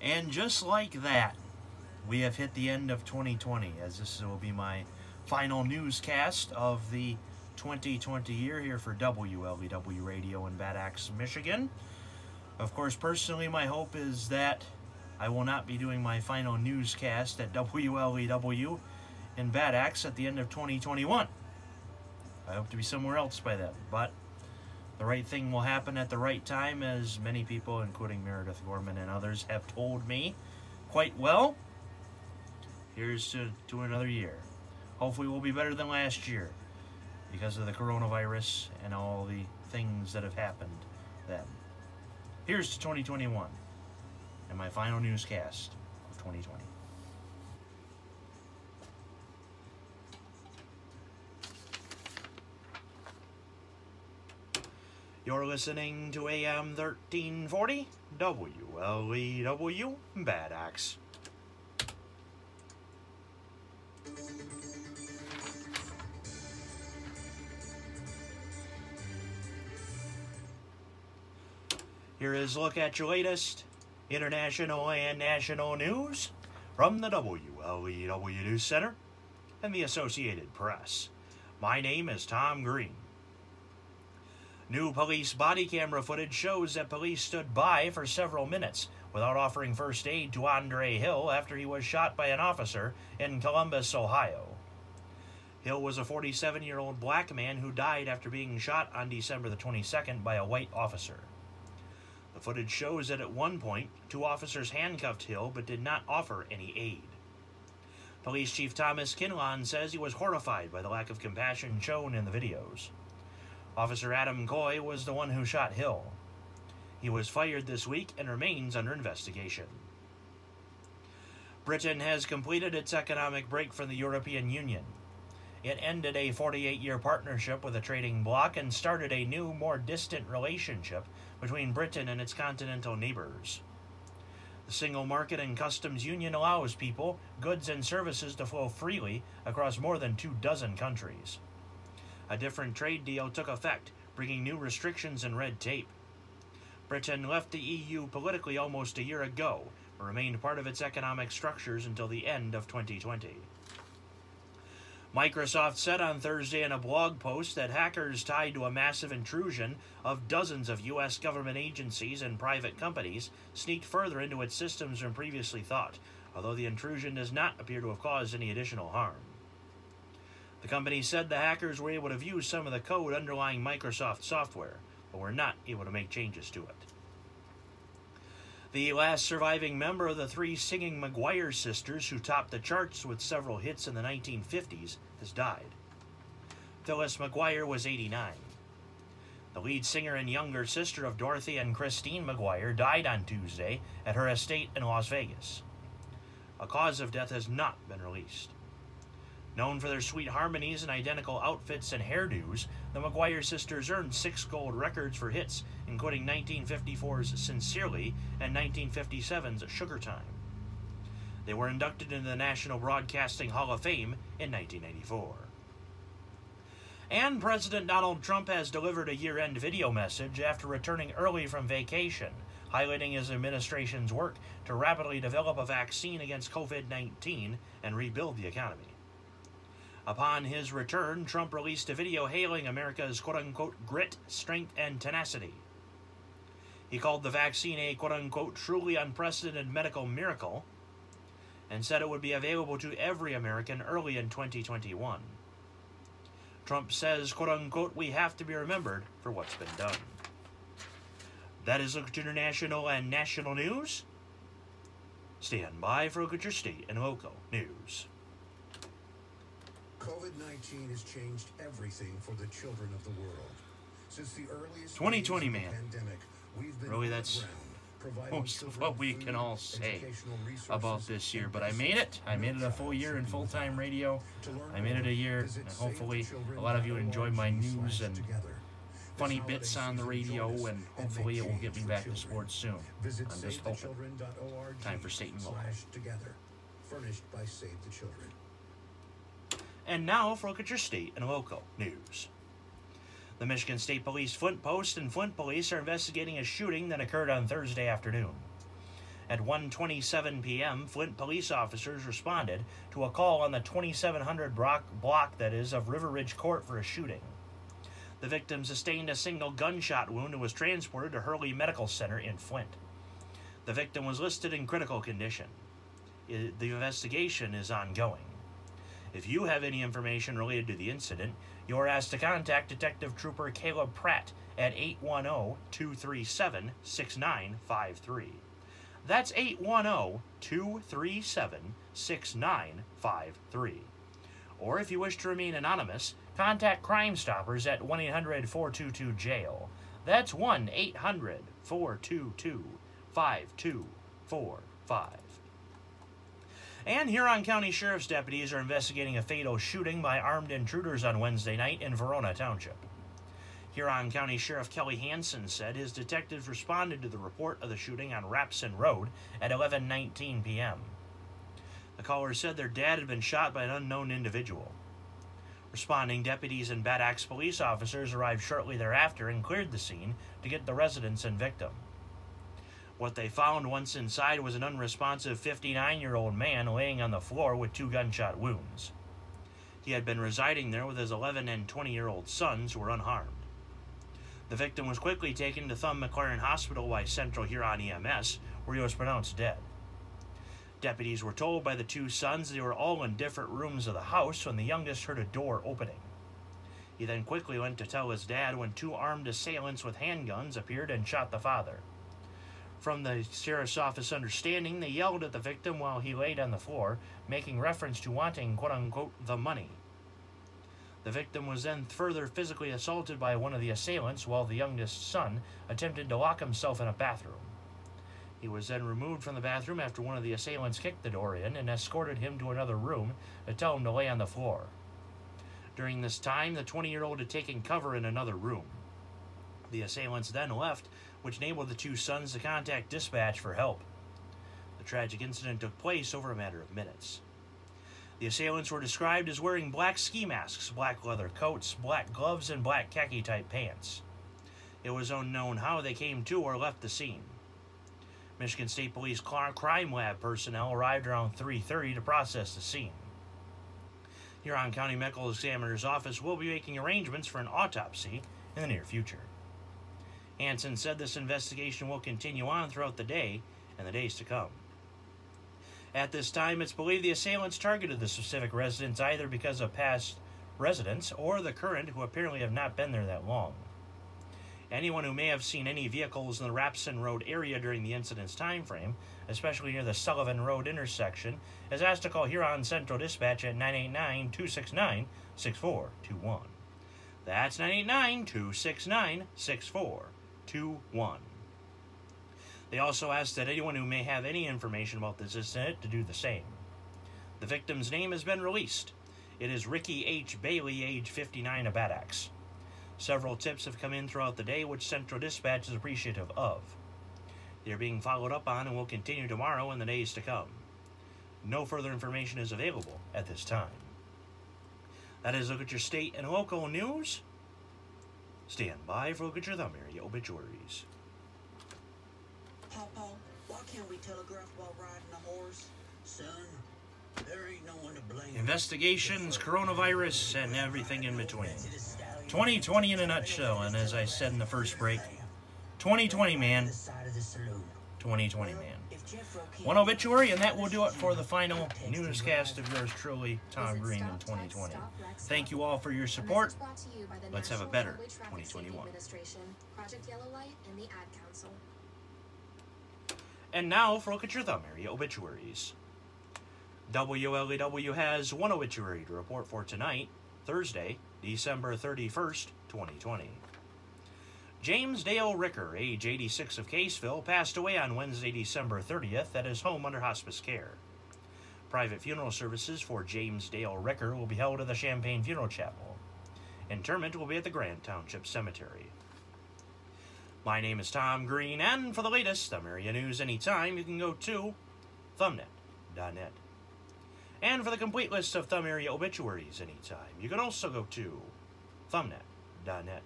And just like that, we have hit the end of 2020, as this will be my final newscast of the 2020 year here for WLEW Radio in Bad Axe, Michigan. Of course, personally, my hope is that I will not be doing my final newscast at WLEW in Bad Axe at the end of 2021. I hope to be somewhere else by then, but the right thing will happen at the right time, as many people, including Meredith Gorman and others, have told me quite well. Here's to another year. Hopefully we'll be better than last year because of the coronavirus and all the things that have happened then. Here's to 2021 and my final newscast of 2020. You're listening to AM 1340 WLEW Bad Axe. Here is a look at your latest international and national news from the WLEW News Center and the Associated Press. My name is Tom Green. New police body camera footage shows that police stood by for several minutes without offering first aid to Andre Hill after he was shot by an officer in Columbus, Ohio. Hill was a 47-year-old black man who died after being shot on December the 22nd by a white officer. The footage shows that at one point, two officers handcuffed Hill but did not offer any aid. Police Chief Thomas Kinlon says he was horrified by the lack of compassion shown in the videos. Officer Adam Coy was the one who shot Hill. He was fired this week and remains under investigation. Britain has completed its economic break from the European Union. It ended a 48-year partnership with a trading bloc and started a new, more distant relationship between Britain and its continental neighbors. The single market and customs union allows people, goods, and services to flow freely across more than 24 countries. A different trade deal took effect, bringing new restrictions and red tape. Britain left the EU politically almost a year ago, but remained part of its economic structures until the end of 2020. Microsoft said on Thursday in a blog post that hackers tied to a massive intrusion of dozens of U.S. government agencies and private companies sneaked further into its systems than previously thought, although the intrusion does not appear to have caused any additional harm. The company said the hackers were able to view some of the code underlying Microsoft software, but were not able to make changes to it. The last surviving member of the three singing McGuire sisters who topped the charts with several hits in the 1950s has died. Phyllis McGuire was 89. The lead singer and younger sister of Dorothy and Christine McGuire died on Tuesday at her estate in Las Vegas. A cause of death has not been released. Known for their sweet harmonies and identical outfits and hairdos, the McGuire sisters earned 6 gold records for hits, including 1954's Sincerely and 1957's Sugar Time. They were inducted into the National Broadcasting Hall of Fame in 1994. And President Donald Trump has delivered a year-end video message after returning early from vacation, highlighting his administration's work to rapidly develop a vaccine against COVID-19 and rebuild the economy. Upon his return, Trump released a video hailing America's quote-unquote grit, strength, and tenacity. He called the vaccine a quote-unquote truly unprecedented medical miracle and said it would be available to every American early in 2021. Trump says, quote-unquote, we have to be remembered for what's been done. That is Look at Your International and National News. Stand by for Look at Your State and Local News. COVID-19 has changed everything for the children of the world. Since the earliest 2020, man. Pandemic, we've been really, that's most of what we can all say about this year. But I made it. I made it a full year in full-time radio. I made it a year, and hopefully a lot of you enjoy my news and funny bits on the radio, and hopefully it will get me back to sports soon. I'm just hoping. Time for State and Local. Furnished by Save the Children. And now for Look at Your State and Local News. The Michigan State Police Flint Post and Flint Police are investigating a shooting that occurred on Thursday afternoon. At 1:27 p.m., Flint police officers responded to a call on the 2700 block of River Ridge Court for a shooting. The victim sustained a single gunshot wound and was transported to Hurley Medical Center in Flint. The victim was listed in critical condition. The investigation is ongoing. If you have any information related to the incident, you are asked to contact Detective Trooper Caleb Pratt at 810-237-6953. That's 810-237-6953. Or if you wish to remain anonymous, contact Crime Stoppers at 1-800-422-JAIL. That's 1-800-422-5245. And Huron County Sheriff's deputies are investigating a fatal shooting by armed intruders on Wednesday night in Verona Township. Huron County Sheriff Kelly Hansen said his detectives responded to the report of the shooting on Rapson Road at 11:19 p.m. The caller said their dad had been shot by an unknown individual. Responding deputies and Bad Axe police officers arrived shortly thereafter and cleared the scene to get the residents and victim. What they found once inside was an unresponsive 59-year-old man laying on the floor with 2 gunshot wounds. He had been residing there with his 11 and 20-year-old sons who were unharmed. The victim was quickly taken to Thumb McLaren Hospital by Central Huron EMS, where he was pronounced dead. Deputies were told by the 2 sons they were all in different rooms of the house when the youngest heard a door opening. He then quickly went to tell his dad when 2 armed assailants with handguns appeared and shot the father. From the sheriff's office understanding, they yelled at the victim while he laid on the floor, making reference to wanting, quote-unquote, the money. The victim was then further physically assaulted by one of the assailants while the youngest son attempted to lock himself in a bathroom. He was then removed from the bathroom after one of the assailants kicked the door in and escorted him to another room to tell him to lay on the floor. During this time, the 20-year-old had taken cover in another room. The assailants then left, which enabled the 2 sons to contact dispatch for help. The tragic incident took place over a matter of minutes. The assailants were described as wearing black ski masks, black leather coats, black gloves, and black khaki-type pants. It was unknown how they came to or left the scene. Michigan State Police Crime Lab personnel arrived around 3:30 to process the scene. Huron County Medical Examiner's Office will be making arrangements for an autopsy in the near future. Hansen said this investigation will continue on throughout the day and the days to come. At this time, it's believed the assailants targeted the specific residence either because of past residents or the current, who apparently have not been there that long. Anyone who may have seen any vehicles in the Rapson Road area during the incident's time frame, especially near the Sullivan Road intersection, is asked to call Huron Central Dispatch at 989-269-6421. That's 989-269-6421. They also ask that anyone who may have any information about this incident to do the same. The victim's name has been released. It is Ricky H. Bailey, age 59, of Bad Axe. Several tips have come in throughout the day, which Central Dispatch is appreciative of. They are being followed up on and will continue tomorrow and the days to come. No further information is available at this time. That is Look at Your State and Local News. Stand by for Look at Your Thumb Area Obituaries. Papa, why can't we telegraph while riding a horse? Son, there ain't no one to blame. Investigations, coronavirus, and everything in between. 2020 in a nutshell, and as I said in the first break, 2020, man. 2020, man. One obituary, and that will do it for the final newscast of yours truly, Tom Green, in 2020. Thank you all for your support. Let's have a better 2021. And now for Look at Your Thumb Area Obituaries. WLEW has one obituary to report for tonight, Thursday, December 31st, 2020. James Dale Ricker, age 86, of Caseville, passed away on Wednesday, December 30th at his home under hospice care. Private funeral services for James Dale Ricker will be held at the Champaign Funeral Chapel. Interment will be at the Grant Township Cemetery. My name is Tom Green, and for the latest Thumb Area news anytime, you can go to thumbnet.net. And for the complete list of Thumb Area obituaries anytime, you can also go to thumbnet.net.